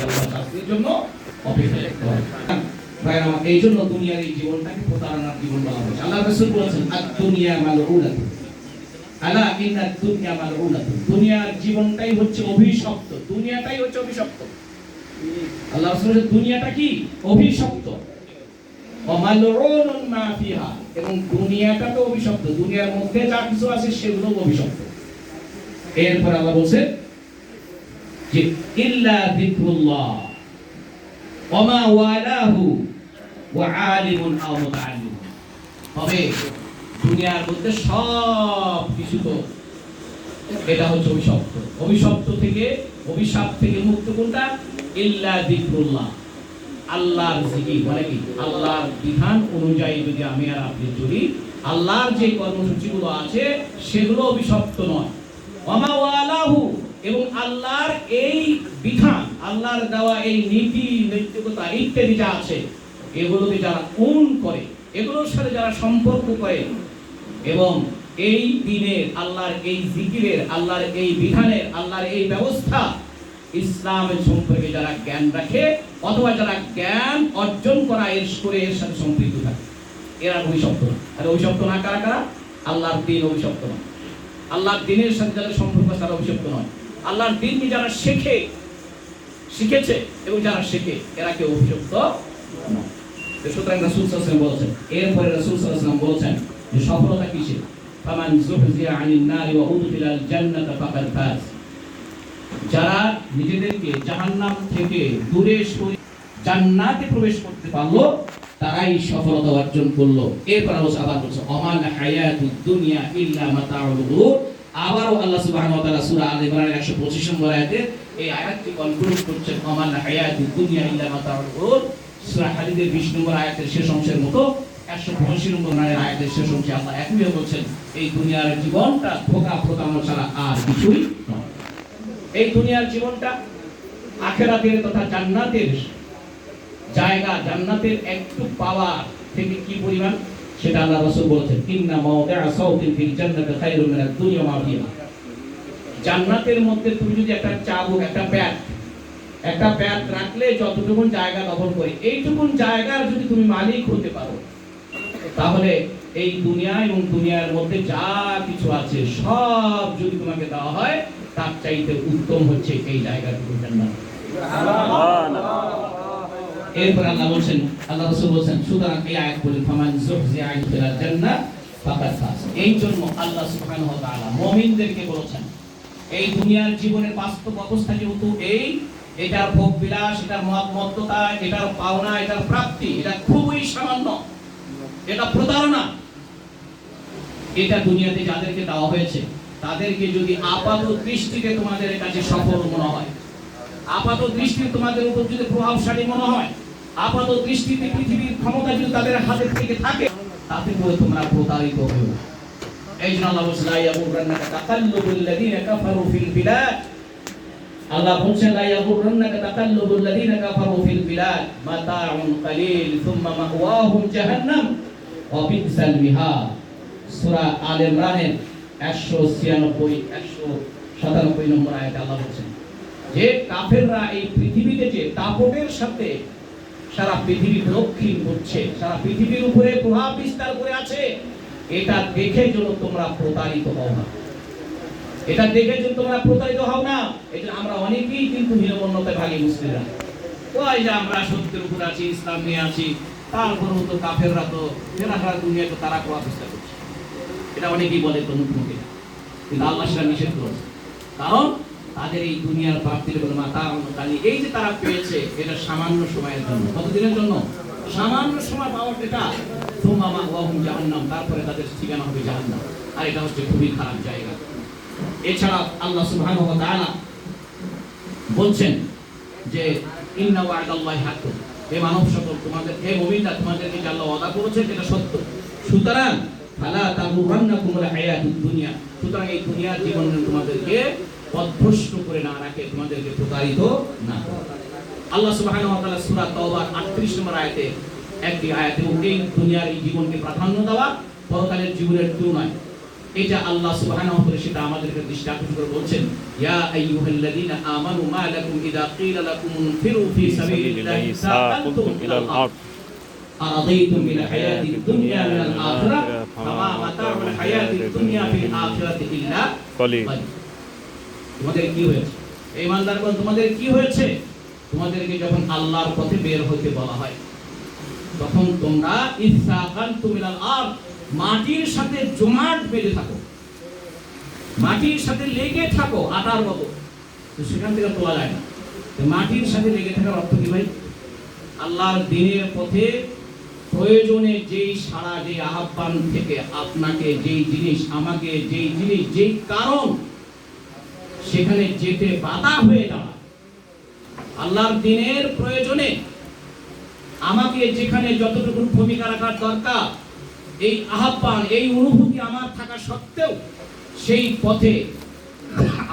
আল্লাহর শাস্তির জন্য অপেক্ষা করতে হবে। ভাইরা আমার, এই জন্য দুনিয়ার এই জীবনটাকে প্রতারণার জীবন বলা হয়েছে। আল্লাহ রাসূল বলেছেন আদ-দুনিয়া মালউনাতুন, আলা ইন্নাদ দুনিয়া মালউনাতুন, দুনিয়ার জীবনটাই হচ্ছে অভিশপ্ত, দুনিয়াটাই হচ্ছে অভিশপ্ত। আল্লাহ রাসূল বলেছেন দুনিয়াটা কি অভিশপ্ত, ওয়া মালউনুন মা ফিহা, এবং দুনিয়াটা তো অভিশপ্ত, দুনিয়ার মধ্যে যা কিছু আছে সেগুলো অভিশপ্ত। এরপর আল্লাহ বলেন যে ইল্লা যিকরুল্লাহ ওয়া মা ওয়ালাহু ওয়া আলিমুন আও মুতাআল্লিম, তবে দুনিয়ার মধ্যে সব কিছু তো এটা হচ্ছে অভিশপ্ত, অভিশপ্ত থেকে অভিশাপ থেকে মুক্ত কোনটা? ইল্লা যিকরুল্লাহ, আল্লাহর জিকির, মানে কি আল্লাহর বিধান অনুযায়ী যদি আমি আর আপনি চলি, আল্লাহর যে কর্মসূচিগুলো আছে সেগুলো অভিশপ্ত নয়। ওয়া মা ওয়ালাহু, এবং আল্লাহর এই বিধান, আল্লাহর দেওয়া এই নীতি নৈতিকতা ইত্যাদি যা আছে এগুলোকে যারা করে, এগুলোর সাথে যারা সম্পর্ক করে, এবং এই দিনের আল্লাহর এই জিকিরের, আল্লাহর এই বিধানের, আল্লাহর এই ব্যবস্থা ইসলামের সম্পর্কে যারা জ্ঞান রাখে অথবা যারা জ্ঞান অর্জন করা এর সাথে সম্পৃক্ত থাকে, এরা অভিশপ্ত না। আর অভিশপ্ত না কারা কারা? আল্লাহর দ্বীন অভিশপ্ত নয়, আল্লাহর দ্বীনের সাথে যারা সম্পর্ক তারা অভিশপ্ত নয়, আল্লাহর দ্বীনকে যারা শিখেছে এবং যারা শেখে এরা কেউ অভিশপ্ত নয়। সুতরাং রাসূল সাল্লাল্লাহু আলাইহি ওয়াসাল্লাম বলেছেন, এরপরে রাসূল সাল্লাল্লাহু আলাইহি ওয়াসাল্লাম বলেছেন যে সফলতা কিসে? ফামান যুহজিয়া আনিন নারি ওয়া উদখিলাল জান্নাতা ফাকাদ ফাজ, যারা নিজেদেরকে জাহান্নাম থেকে দূরে সরিয়ে জান্নাতে প্রবেশ করতে পারলো তারাই সফলতা অর্জন করলো। এরপর আল্লাহ আবার বলছে ওমাল হায়াতুদ দুনিয়া ইল্লা মাতাউল গুরুর, আবারও আল্লাহ সুবহানাহু ওয়া তাআলা সূরা আলে ইমরানের 125 নম্বর আয়াতে এই আয়াতটি কনক্লুড করছেন ওমাল হায়াতুদ দুনিয়া ইল্লা মাতাউল গুরুর। সূরা হাদীদের 20 নম্বর আয়াতের শেষ অংশের মতো 185 নম্বর আয়াতের শেষ অংশে আল্লাহ একইভাবে বলছেন এই দুনিয়ার জীবনটা ধোঁকা প্রতারণা ছাড়া আর কিছুই নয়। এই দুনিয়ার জীবনটা আখিরাতের তথা জান্নাতের জায়গা, জান্নাতের একটু পাওয়া থেকে কি পরিমাণ সেটা আল্লাহ রাসূল বলেছেন ইন্না মাওদিআ সাউতিন ফিল জান্নাতি খায়রুম মিনাদ দুনিয়া মা ফিহা। জান্নাতের মধ্যে তুমি যদি একটা চাবুক, একটা প্যাট রাখলে যতটুকুন জায়গা দখল করে, এইটুকুন জায়গার যদি তুমি মালিক হতে পারো, তাহলে এই দুনিয়া এবং দুনিয়ার মধ্যে যা কিছু আছে সব যদি তোমাকে দেওয়া হয় তার চাইতে উত্তম হচ্ছে এই জায়গাটুকু জান্নাত। এরপর আল্লাহ বলেন, আল্লাহ রাসূল বলেন, সুতরাং এই আয়াত বলেন ফামান যুহজিয়া আনিল জান্নাত ফাকাদ ফাজ। এই জন্য আল্লাহ সুবহানাহু ওয়া তাআলা মুমিনদেরকে বলেছেন এই দুনিয়ার জীবনের বাস্তব অবস্থা যেহেতু এটার ভোগ বিলাস, এটার মত্ততা, এটার পাওনা, এটার প্রাপ্তি, এটা খুবই সামান্য, এটা প্রতারণা। এটা দুনিয়াতে যাদেরকে দেওয়া হয়েছে তাদেরকে যদি আপাত দৃষ্টিতে তোমাদের কাছে সফল মনে হয়, আপাত দৃষ্টিতে তোমাদের উপর যদি প্রভাবশালী মনে হয়, আপাত দৃষ্টিতে পৃথিবীর ক্ষমতা যদি তাদের হাতে থেকে থাকে, তাতে করে তোমরা প্রতারিত হও। এই জন্য আল্লাহ বলেছেন লা ইয়াগুররান্নাকা তাকাল্লুবুল লাযিনা কাফারু ফিল বিলাদ, আল্লাহ বলেছেন লা ইয়াগুররান্নাকা তাকাল্লুবুল লাযিনা কাফারু ফিল বিলাদ মাতাউন কালিল সুম্মা মাওয়াহুম জাহান্নাম ওয়া বিসাল মিহাদ। সূরা আলে ইমরানের 196-197 নম্বর আয়াতে আল্লাহ বলেছেন যে কাফেররা এই পৃথিবীতে যে দাপটের সাথে সারা পৃথিবী দক্ষিণ করছে, সারা পৃথিবীর উপরে প্রভাব বিস্তার করে আছে, এটা দেখে যেন তোমরা প্রতারিত হও না, এটা দেখে যেন তোমরা প্রতারিত হও না। এই যে আমরা অনেকেই কিন্তু হীনমন্যতায় ভাগী মুসলিমরা, ওই যে আমরা সত্যের উপর আছি, ইসলাম নিয়ে আছি, তারপরেও তো কাফেররা তো সারা দুনিয়াতে তারা প্রভাব বিস্তার করছে, এটা অনেকেই বলে তো মুখে, কিন্তু আল্লাহ সেটা নিষেধ করেছে। কারণ তাদের এই দুনিয়ার প্রাপ্তির মাতা কালী এই যে তারা পেয়েছে এটা সামান্য সময়ের জন্য। কতদিনের জন্য? সামান্য সময় পাওয়ার এটা সুম্মা মাওয়াহুম জাহান্নাম, তারপরে তাদের ঠিকানা হবে জাহান্নাম। আর এটা হচ্ছে খুবই খারাপ জায়গা। এছাড়া আল্লাহ সুবহানাহু ওয়া তাআলা বলছেন যে ইন্না ওয়া'দাল্লাহি হাক্কুন, হে মানব সকল তোমাদের, হে মুমিনরা তোমাদেরকে যে আল্লাহ ওয়াদা করেছেন এটা সত্য, সুতরাং ফালা তাগুররান্নাকুমুল হায়াতুদ দুনিয়া, সুতরাং এই দুনিয়ার জীবন তোমাদেরকে পথভ্রষ্ট করে না রাখে, তোমাদেরকে প্রতারিত না করে। আল্লাহ সুবহানাহু ওয়া তাআলা সূরা তাওবার 38 নম্বর আয়াতে একটি আয়াতে এই দুনিয়ার এই জীবনকে প্রাধান্য দেওয়া পরকালের জীবনের তুলনায়, এটা আল্লাহ সুবহানাহু ওয়া তাআলা সেটা আমাদেরকে দৃষ্টি আকর্ষণ করে বলছেন, ইয়া আইয়ুহাল্লাযীনা আমানু মা লাকুম ইযা ক্বিলা লাকুম ইনফিরু ফি সাবিলিল্লাহি সাআকুম ইলাল আরদ আরাদাইতুম বিল হায়াতিদ দুনিয়া মিনাল আখিরাহ ফামা মাতাউল হায়াতিদ দুনিয়া ফিল আখিরাতি ইল্লা কলিল। তোমাদের কি হয়েছে এই ইমানদারগণ, তোমাদের কি হয়েছে? তোমাদেরকে যখন আল্লাহর পথে বের হতে বলা হয় তখন তোমরা ইসসাকানতুম ইলাল আরদ, মাটির সাথে জমাট বেঁধে থাকো, মাটির সাথে লেগে থাকো আটার মতো, তো সেখান থেকে তোলা যায় না। মাটির সাথে লেগে থাকার অর্থ কি ভাই? আল্লাহর দ্বীনের পথে প্রয়োজনে যেই সারা, যেই আহ্বান থেকে আপনাকে যেই জিনিস, আমাকে যেই জিনিস, যেই কারণ সেখানে যেতে বাধা হয়ে যাওয়া, আল্লাহর দ্বীনের প্রয়োজনে আমাকে যেখানে যতটুকু ভূমিকা রাখার দরকার, এই আহ্বান, এই অনুভূতি আমার থাকা সত্ত্বেও সেই পথে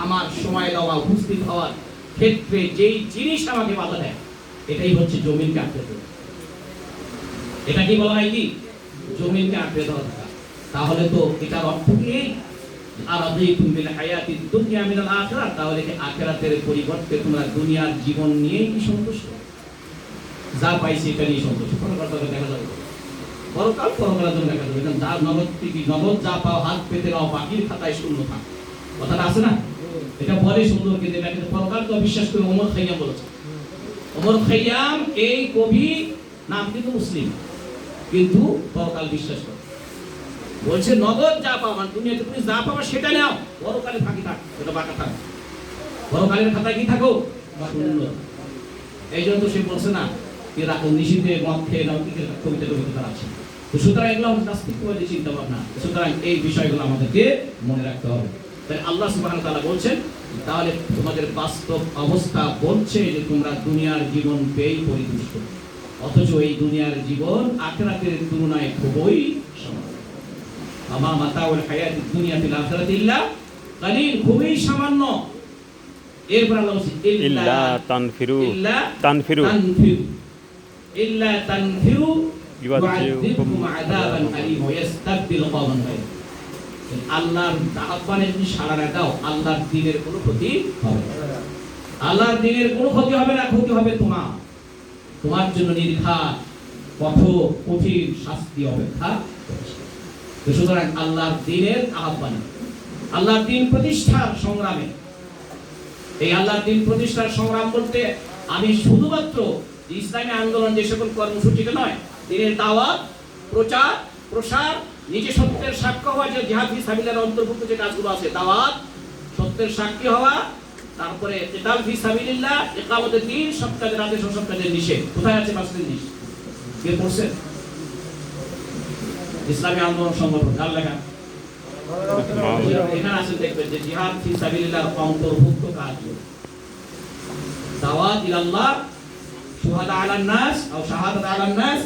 আমার সময় দেওয়া, উপস্থিত হওয়ার ক্ষেত্রে যেই জিনিস আমাকে বাধা দেয়, এটাই হচ্ছে জমিনকে আঁকড়ে ধরা। এটা কি বলা হয়? কি জমিনকে আঁকড়ে ধরা। তাহলে তো এটার অর্থ কি? আরাদাইতুম বিল হায়াতিদ দুনিয়া মিনাল আখিরাহ, তাহলে কি আখিরাতের পরিবর্তে তোমরা দুনিয়ার জীবন নিয়েই কি সন্তুষ্ট? যা পাইছি এটা নিয়ে সন্তুষ্ট। পরকালে দেখা যাবে, পরকালের জন্য দেখা যাবে। যা নগদ যা পাও হাত পেতে নাও, বাকির খাতায় শূন্য থাক, কথাটা আছে না? এটা বলে সুন্দর, কিন্তু এটা কিন্তু পরকাল তো বিশ্বাস করে ওমর খাইয়াম বলেছে। ওমর খাইয়াম এই কবি, নাম কিন্তু মুসলিম, কিন্তু পরকাল বিশ্বাস করে। বলছে নগদ যা পাও, মানে দুনিয়াতে তুমি যা পাবা সেটা নাও, পরকালে ফাঁকি থাক, ওটা বাঁকা থাক, পরকালের খাতায় কি থাকো? শূন্য। এই জন্য তো সে বলছে না নিষিদ্ধে মদ খেয়ে নাও, কবিতা কবিতা আছে। তো সুতরাং এগুলো নাস্তিকবাদী চিন্তা ভাবনা। সুতরাং এই বিষয়গুলো আমাদেরকে মনে রাখতে হবে। তাই আল্লাহ সুবহানাহু ওয়া তাআলা বলছেন, তাহলে তোমাদের বাস্তব অবস্থা বলছে যে তোমরা দুনিয়ার জীবন পেয়েই পরিতুষ্ট, অথচ এই দুনিয়ার জীবন আখিরাতের তুলনায় খুবই সামান্য। আমা মাতাউল হায়াতিদ দুনিয়া ফিল আখিরাতি ইল্লা কলিল, খুবই সামান্য। এরপর আল্লাহ বলছেন ইল্লা তানফিরু ইল্লা তানফিরু ইউআযিবকুম আযাবান আলীম ওয়া ইস্তাবদিল কওমান গায়রাকুম। আল্লাহর আহ্বানে যদি সাড়া না দাও, আল্লাহর দ্বীনের কোনো ক্ষতি হবে না। আল্লাহর দ্বীনের কোনো ক্ষতি হবে না, ক্ষতি হবে তোমার জন্য নির্ঘাত কঠোর কঠিন শাস্তি অপেক্ষা করছে। তো সুতরাং আল্লাহর দ্বীনের আহ্বানে, আল্লাহর দ্বীন প্রতিষ্ঠার সংগ্রামে, এই আল্লাহর দ্বীন প্রতিষ্ঠার সংগ্রাম বলতে আমি শুধুমাত্র ইসলামী আন্দোলন যে সকল কর্মসূচিকে নয়, দ্বীনের দাওয়াত, প্রচার, প্রসার, নিজে সত্যের সাক্ষ্য হওয়া, যে জিহাদ ফি সাবিলিল্লাহর অন্তর্ভুক্ত যে কাজগুলো আছে, দাওয়াত, সত্যের সাক্ষী হওয়া, তারপরে কিতাল ফি সাবিলিল্লাহ, ইকামতের দ্বীন, সব কাজের আদেশ ও সব কাজের নিষেধ। কোথায় আছে পাঁচটি জিনিস? কে পড়ছে? ইসলামী আন্দোলন সংগঠন কার লেখা? এখানে আছে, দেখবেন যে জিহাদ ফি সাবিলিল্লাহর অন্তর্ভুক্ত কাজগুলো, দাওয়াত ইলাল্লাহ, শুহাদা আলান নাস ও শাহাদাত আলান নাস,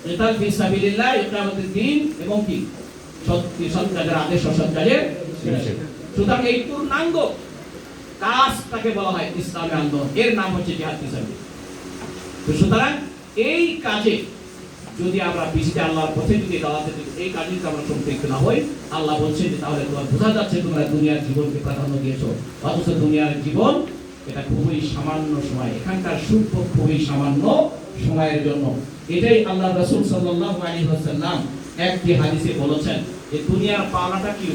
কিতাল ফি সাবিলিল্লাহ, ইকামতের দ্বীন, এবং কি সৎ কাজের আদেশ ও সৎ কাজের নিষেধ। সুতরাং এই পূর্ণাঙ্গ কাজটাকে বলা হয় ইসলামী আন্দোলন, এর নাম হচ্ছে জিহাদ ফি সাবিলিল্লাহ। তো সুতরাং এই কাজে যদি আমরা পিছিয়ে আল্লাহর পথে যদি দাওয়াতে এই কাজে যদি আমরা সম্পৃক্ত না হই, আল্লাহ বলছেন যে তাহলে তোমার বোঝা যাচ্ছে তোমরা দুনিয়ার জীবনকে প্রাধান্য দিয়েছো, অথচ দুনিয়ার জীবন এটা খুবই সামান্য সময়, এখানকার সুখ খুবই সামান্য সময়ের জন্য। এটাই আল্লাহ রাসূল সাল্লাল্লাহু আলাইহি ওয়াসাল্লাম একটি হাদিসে বলেছেন যে দুনিয়ার পাওনাটা কি?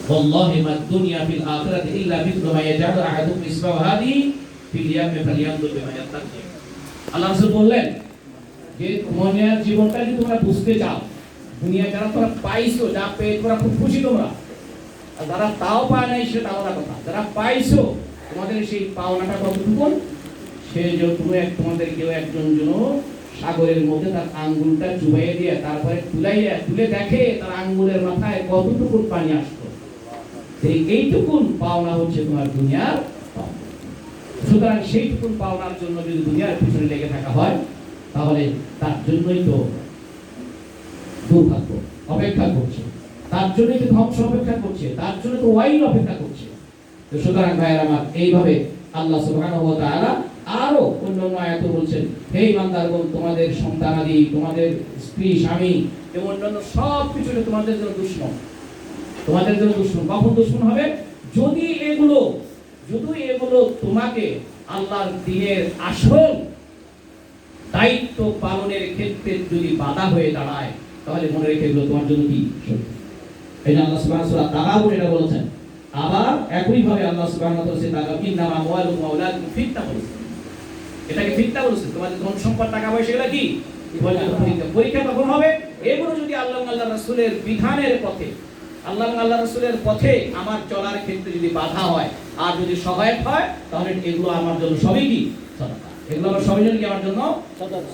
ওয়াল্লাহি মা দুনিয়া ফিল আখিরাতি ইল্লা মিথলু মা ইয়াজালু আহাদুকুম ইসবাহু হাদি ফিল ইয়ামি ফালিয়ানদুর বিমা ইয়াত্তাকি। আল্লাহ রাসূল বললেন যে দুনিয়ার জীবনটা যদি তোমরা বুঝতে চাও, দুনিয়া যারা তোমরা পাইছো, যা পেয়ে তোমরা খুব খুশি, তোমরা আর যারা তাও পায় নাই সেটা আলাদা কথা, যারা পাইছো তোমাদের সেই পাওনাটা কতটুকু, সে যে তোমাদের কেউ একজন যেন সাগরের মধ্যে তার আঙ্গুলটা চুবাইয়ে দিয়ে তারপরে তুলে দেখে তার আঙ্গুলের মাথায় কতটুকু পানি আসতো, এইটুকুন পাওনা হচ্ছে তোমার দুনিয়ার পাওনা। সুতরাং সেইটুকুন পাওনার জন্য যদি দুনিয়ার পিছনে লেগে থাকা হয়, তাহলে তার জন্যই তো দুর্ভাগ্য অপেক্ষা করছে, তার জন্যই তো ধ্বংস অপেক্ষা করছে, তার জন্য তো ওয়াইল অপেক্ষা করছে। তো সুতরাং ভাইয়ের আমার, এইভাবে আল্লাহ সুবহানাহু ওয়া তাআলা আরো অন্যান্য আয়াতে বলছেন, হে ইমানদারগণ, তোমাদের সন্তানাদি, তোমাদের স্ত্রী, স্বামী এবং অন্যান্য সব কিছু তোমাদের জন্য দুশ্মন, তোমাদের জন্য দুশমন। কখন দুশমন হবে? যদি এগুলো তোমাকে আল্লাহর দ্বীনের আসল দায়িত্ব পালনের ক্ষেত্রে যদি বাধা হয়ে দাঁড়ায়, তাহলে মনে রেখে এগুলো তোমার জন্য কি শত্রু। এই যে আল্লাহ সুবহানাহু ওয়া তাআলা তাগাবুন এটা বলেছেন। আবার একই ভাবে আল্লাহ সুবহানাহু ওয়া তাআলা তাগাবুন ইন্নামা আমওয়ালুকুম ওয়া আওলাদুকুম ফিতনা বলেছেন। এটাকে ফিতনা বলেছেন। তোমাদের ধন সম্পদ টাকা পয়সা এগুলো কি পরীক্ষা কখন হবে? এগুলো যদি আল্লাহ আল্লাহ রাসূলের বিধানের পথে, আল্লাহ আল্লাহ রাসূলের পথে আমার চলার ক্ষেত্রে যদি বাধা হয় আর যদি সহায়ক হয়, তাহলে এগুলো আমার জন্য সবই কি সাদাকা। এগুলো আমার সবই জন্য কি আমার জন্য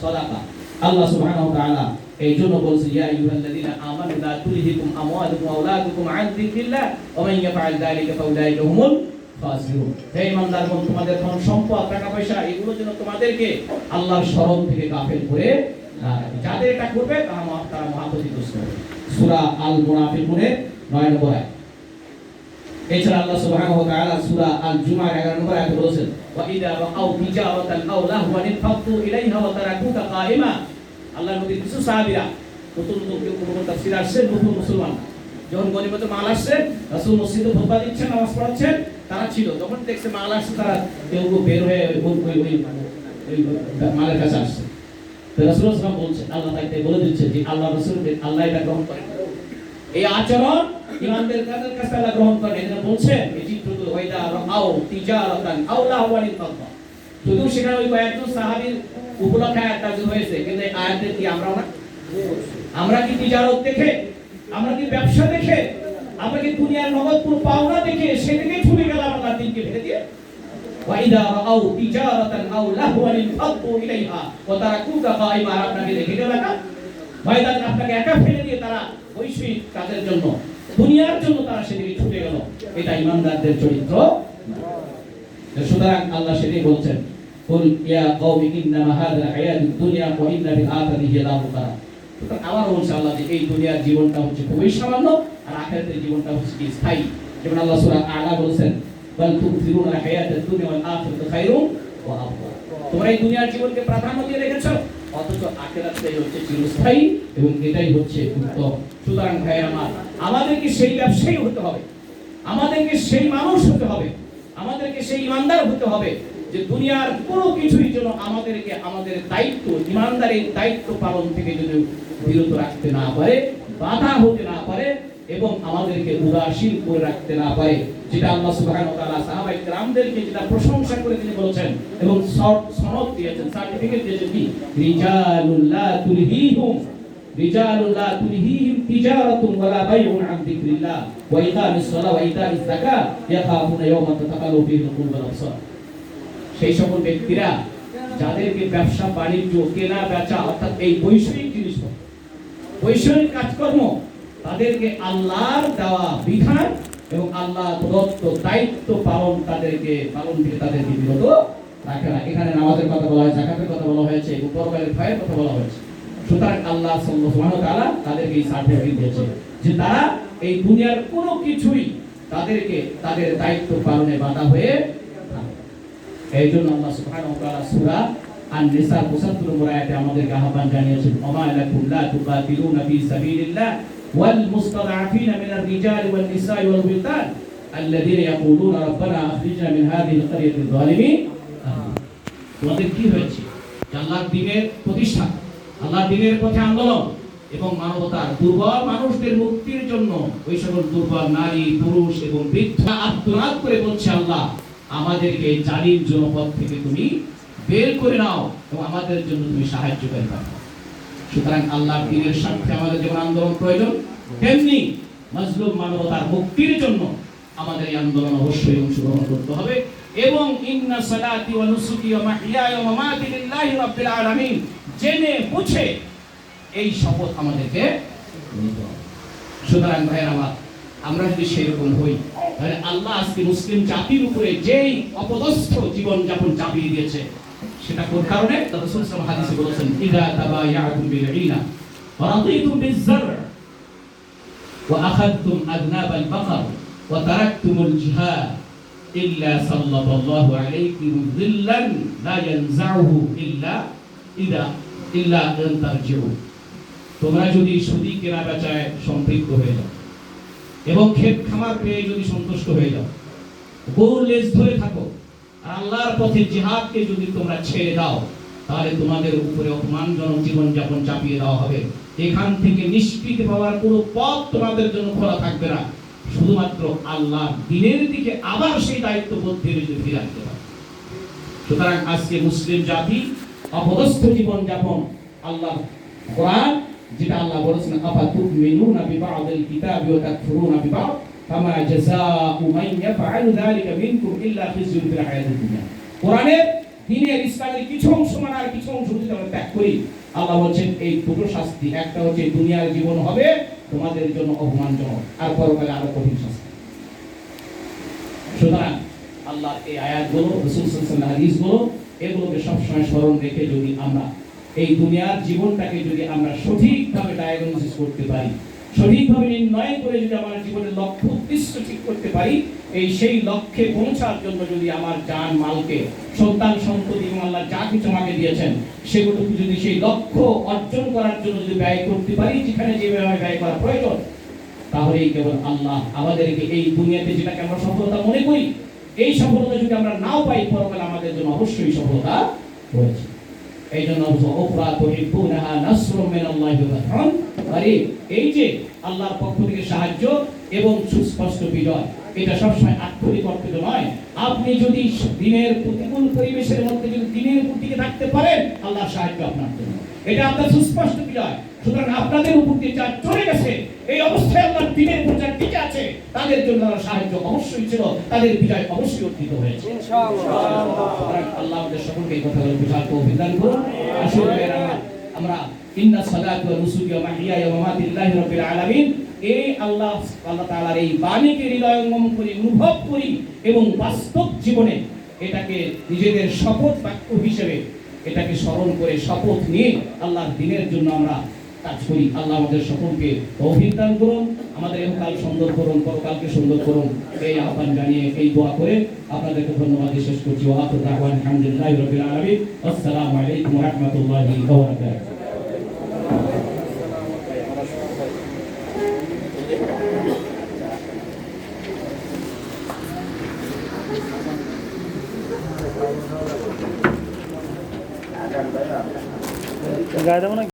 সাদাকা। আল্লাহ সুবহানাহু ওয়া তাআলা এই জন্য বলছে ইয়া আইয়ুহাল্লাযীনা আমানু লা তুলহিকুম আমওয়ালুকুম ওয়া আওলাদুকুম আন যিকরিল্লাহ ওয়া মান ইয়াফআল যালিকা ফাউলাইকা হুমুল খাসিরুন। হে ইমানদারগণ, তোমাদের ধন সম্পদ টাকা পয়সা এগুলো যেন তোমাদেরকে আল্লাহর শরণ থেকে গাফিল করে না রাখে। যাদের এটা করবে তারা মহাক্ষতিগ্রস্ত হবে। সূরা আল মুনাফিকুনের 9 নম্বর আয়াত। এছাড়া আল্লাহ সুবহানাহু ওয়া তাআলা সূরা আল জুমার 11 নম্বর আয়াতে বলেছেন ওয়া ইযা রাআউ তিজারাতান আও লাহওয়ান ফাদু ইলাইহা ওয়া তারাকুকা কাইমা। আল্লাহর নবীর কিছু সাহাবীরা নতুন তাফসীর আসছে, নতুন মুসলমান, যখন গনিমতে মাল আসছে, রাসূল মসজিদে খুতবা দিচ্ছেন, নামাজ পড়াচ্ছেন, তারা ছিল। যখন দেখছে মাল আসছে, তারা কেউ বের হয়ে ওই মালের কাছে আসছে। তো রাসূল সাল্লাল্লাহু আলাইহি ওয়াসাল্লাম বলছেন, আল্লাহ তাকে বলে দিচ্ছে যে আল্লাহ রাসূলকে আল্লাহ এটা গ্রহণ করেন। এই আচরণ ইমানদের কাছে আল্লাহ গ্রহণ করেন। এটা বলছেন এই চিত্রগুলো ওয়াইদা রাআউ তিজারাতান আও লাহওয়ান ফাদু। যদিও সেখানে ওই কয়েকজন সাহাবীর উপলক্ষে আয়াত নাযিল হয়েছে, কিন্তু এই আয়াতের কি আমরা কি তিজারত দেখে, আমরা কি ব্যবসা দেখে, আমরা কি দুনিয়ার নগদপুর পাওনা দেখে সেদিকে ছুটে গেলাম আল্লাহর দ্বীনকে ফেলে দিয়ে? ওয়াইদা রাআউ তিজারাতান আও লাহওয়ান ফাদু ইলাইহা ওয়া তারাকুকা কাইমা। আপনাকে দেখে গেল না ময়দানে, আপনাকে একা ফেলে দিয়ে তারা বৈশ্বিক কাজের জন্য, দুনিয়ার জন্য তারা সেদিকে ছুটে গেল। এটা ইমানদারদের চরিত্র। সুতরাং আল্লাহ সেটাই বলছেন, কুল ইয়া কওমি ইন্নামা হাযা হায়াতুদ দুনিয়া ওয়া ইন্না বিল আখিরাতি হিয়া দারুল কারার। সুতরাং আবার বলছে আল্লাহ যে এই দুনিয়ার জীবনটা হচ্ছে খুবই সামান্য, আর আখিরাতের জীবনটা হচ্ছে কি স্থায়ী। যেমন আল্লাহ সূরা আ'লা বলেছেন বাল তুসিরুনা হায়াতাদ দুনিয়া ওয়াল আখিরাতু খায়রুন ওয়া আবকা। তোমরা এই দুনিয়ার জীবনকে প্রাধান্য দিয়ে রেখেছো, অথচ আখিরাতটাই হচ্ছে চিরস্থায়ী এবং এটাই হচ্ছে উত্তম। সুতরাং ভাইয়ের আমার, আমাদেরকে সেই ব্যবসায়ী হতে হবে, আমাদেরকে সেই মানুষ হতে হবে, আমাদেরকে সেই ইমানদার হতে হবে যে দুনিয়ার কোনো কিছুই যেন আমাদেরকে আমাদের দায়িত্ব, ইমানদারের দায়িত্ব পালন থেকে যদি বিরত রাখতে না পারে, বাধা হতে না পারে এবং আমাদেরকে উদাসীন করে রাখতে না পারে। যেটা আল্লাহ সুবহানাহু ওয়া তাআলা সাহাবায়ে কেরামদেরকে যেটা প্রশংসা করে তিনি বলেছেন এবং সনদ দিয়েছেন, সার্টিফিকেট দিয়েছেন কি রিজালুল লা তুলহিহিম তিজারাতুন ওয়ালা বাইউন আন যিকরিল্লাহ ওয়া ইকামিস সালাহ ওয়া ইতাইজ যাকাত ইয়াখাফুনা ইয়াওমান তাতাকাল্লাবু ফীহি আল-কুলুব ওয়াল আবসার। সেই সকল ব্যক্তিরা যাদেরকে ব্যবসা বাণিজ্য কেনা বেচা অর্থাৎ এই বৈষয়িক জিনিসপত্র, বৈষয়িক কাজকর্ম, তাদেরকে আল্লাহর দেওয়া বিধান এবং আল্লাহ প্রদত্ত দায়িত্ব পালন থেকে তাদেরকে বিরত রাখে না। এখানে নামাজের কথা বলা হয়েছে, যাকাতের কথা বলা হয়েছে এবং পরকালের ভয়ের কথা বলা হয়েছে। সুতরাং আল্লাহ সুবহানাহু ওয়া তাআলা তাদেরকে এই সার্টিফিকেট দিয়েছে যে তারা এই দুনিয়ার কোনো কিছুই তাদেরকে তাদের দায়িত্ব পালনে বাধা হয়ে থাকে। এই জন্য আল্লাহ সুবহানাহু ওয়া তাআলা সূরা আন-নিসা 75 নম্বর আয়াতে আমাদেরকে আহ্বান জানিয়েছেন, ওমা লাকুম লা তুকাতিলুনা ফি সাবিলিল্লাহ ওয়াল মুস্তাদআফিনা মিনার রিজালি ওয়ান নিসাই ওয়াল বিলদান আল্লাযীনা ইয়াকুলুনা রাব্বানা আখরিজনা মিন হাযিহিল ক্বরিয়াতিল যালিমিন। তোমাদের কি হয়েছে? আল্লাহর দ্বীনের প্রতিষ্ঠা, আল্লাহর দ্বীনের পথে আন্দোলন এবং মানবতার দুর্বল মানুষদের মুক্তির জন্য ওই সকল দুর্বল নারী, পুরুষ এবং বৃদ্ধ আত্মনাদ করে বলছে, আল্লাহ আমাদেরকে জালিম জনপদ থেকে তুমি বের করে নাও এবং আমাদের জন্য তুমি সাহায্য করে দাও। সুতরাং আল্লাহর দ্বীনের স্বার্থে আমাদের যেমন আন্দোলন প্রয়োজন, তেমনি মাজলুম মানবতার মুক্তির জন্য আমাদের এই আন্দোলন অবশ্যই অংশগ্রহণ করতে হবে। এবং ইন্না সালাতি ওয়া নুসুকি ওয়া মাহইয়ায়া ওয়া মামাতি লিল্লাহি রাব্বিল আলামিন জেনে বুঝে এই শপথ আমাদেরকে নিতে হবে। সুতরাং ভাইয়েরা আমার, আমরা যদি সেরকম হই, তাহলে আল্লাহ আজকে মুসলিম জাতির উপরে যেই অপদস্থ জীবন যাপন চাপিয়ে দিয়েছে, সেটা কোন কারণে? রাসূল সাল্লাল্লাহু আলাইহি ওয়াসাল্লাম হাদিসে বলেছেন, ইযা তাবায়াতুম বিল ঈনা ওয়া রাদিতুম বিজ যার ওয়া আখাযতুম আযনাবাল বাকার ওয়া তারাকতুমুল জিহাদ ইল্লা সাল্লাল্লাহু আলাইকুম যিল্লান লা ইয়ানজাউহু ইল্লা আন তারজিউ। তোমরা যদি সুদী কেনা বেচায় সম্পৃক্ত হয়ে যাও, এবং ক্ষেত খামার পেয়ে যদি সন্তুষ্ট হয়ে যাও, গরুর লেজ ধরে থাকো, আর আল্লাহর পথে জিহাদকে যদি তোমরা ছেড়ে দাও, তাহলে তোমাদের উপরে অপমানজনক জীবনযাপন চাপিয়ে দেওয়া হবে। এখান থেকে নিষ্কৃতি পাওয়ার কোনো পথ তোমাদের জন্য খোলা থাকবে না, শুধুমাত্র আল্লাহ দিনের দিকে আবার সেই দায়িত্ববোধ ধীরে ধীরে ফিরে আসতে পারে। সুতরাং আজকে মুসলিম জাতি অপদস্থ জীবনযাপন, আল্লাহ কোরআন যেটা আল্লাহ বলেছেন, আফাতুমিনুনা বিবাদিল কিতাবি ওয়া তাকফুরুনা বিবাদ ফামা জাযাউ মান ইয়াফআলু যালিকা মিনকুম ইল্লা খিজয়ুন ফিল হায়াতিদ দুনিয়া। কোরআনের দ্বীনের ইসলামের কিছু অংশ মানে আর কিছু অংশ যদি আমরা ত্যাগ করি, আল্লাহ বলেন এই দুটো শাস্তি, একটা হচ্ছে দুনিয়ার জীবন হবে তোমাদের জন্য অপমানজনক, আর পরকালে আরো কঠিন শাস্তি। সুতরাং আল্লাহ এই আয়াতগুলো, রাসূল সাল্লাল্লাহু আলাইহি ওয়াসাল্লাম হাদিসগুলো, এগুলোকে সবসময় স্মরণ রেখে যদি আমরা এই দুনিয়ার জীবনটাকে যদি আমরা সঠিকভাবে ডায়াগনোসিস করতে পারি, সঠিকভাবে নির্ণয় করে যদি আমার জীবনের লক্ষ্য উদ্দেশ্য ঠিক করতে পারি, এই সেই লক্ষ্যে পৌঁছার জন্য যদি আমার জান মালকে, সন্তান সন্ততি এবং আল্লাহ যা কিছু আমাকে দিয়েছেন সেগুলো যদি সেই লক্ষ্য অর্জন করার জন্য যদি ব্যয় করতে পারি, যেখানে যেভাবে ব্যয় করা প্রয়োজন, তাহলেই কেবল আল্লাহ আমাদেরকে এই দুনিয়াতে যেটাকে আমরা সফলতা মনে করি, এই সফলতা যদি আমরা নাও পাই, পরকালে আমাদের জন্য অবশ্যই সফলতা রয়েছে। এই জন্য এই যে আল্লাহর পক্ষ থেকে সাহায্য এবং সুস্পষ্ট বিজয়, এটা সবসময় আক্ষরিক অর্থে নয়। আপনি যদি দিনের প্রতিকূল পরিবেশের মধ্যে যদি দিনের উপর দিকে থাকতে পারেন, আল্লাহর সাহায্য আপনার জন্য, এটা আপনার সুস্পষ্ট বিজয়। সুতরাং আপনাদের উপর দিয়ে যা চলে গেছে, এই অবস্থায় আল্লাহর দিনের উপর যারা টিকে আছে, তাদের জন্য সাহায্য অবশ্যই ছিল, তাদের বিজয় অবশ্যই অর্জিত হয়েছে ইনশাআল্লাহ। আল্লাহ আমাদের সকলকে এই কথাগুলো বোঝার তৌফিক দান করুন। আসলে আমরা ইন্না সালাতু ওয়া নুসুকি ওয়া মাহইয়ায়া ওয়া মামাতি লিল্লাহি রাব্বিল আলামিন, এই আল্লাহ তাআলার এই বাণীকে হৃদয়ঙ্গম করি, অনুভব করি এবং বাস্তব জীবনে এটাকে নিজেদের শপথ বাক্য হিসেবে এটাকে স্মরণ করে শপথ নিয়ে আল্লাহর দ্বীনের জন্য আমরা কাজ করি। আল্লাহ আমাদের সকলকে তৌফিক দান করুন, আমাদের ইহকাল সুন্দর করুন, পরকালকে সুন্দর করুন, এই আহ্বান জানিয়ে এই দোয়া করে আপনাদেরকে ধন্যবাদ শেষ করছি। ওয়া আখিরু দাওয়ানা আলহামদুলিল্লাহি রাব্বিল আলামিন। আসসালামু আলাইকুম ওয়া রাহমাতুল্লাহি ওয়া বারাকাতুহু। গায়ে দেবো না।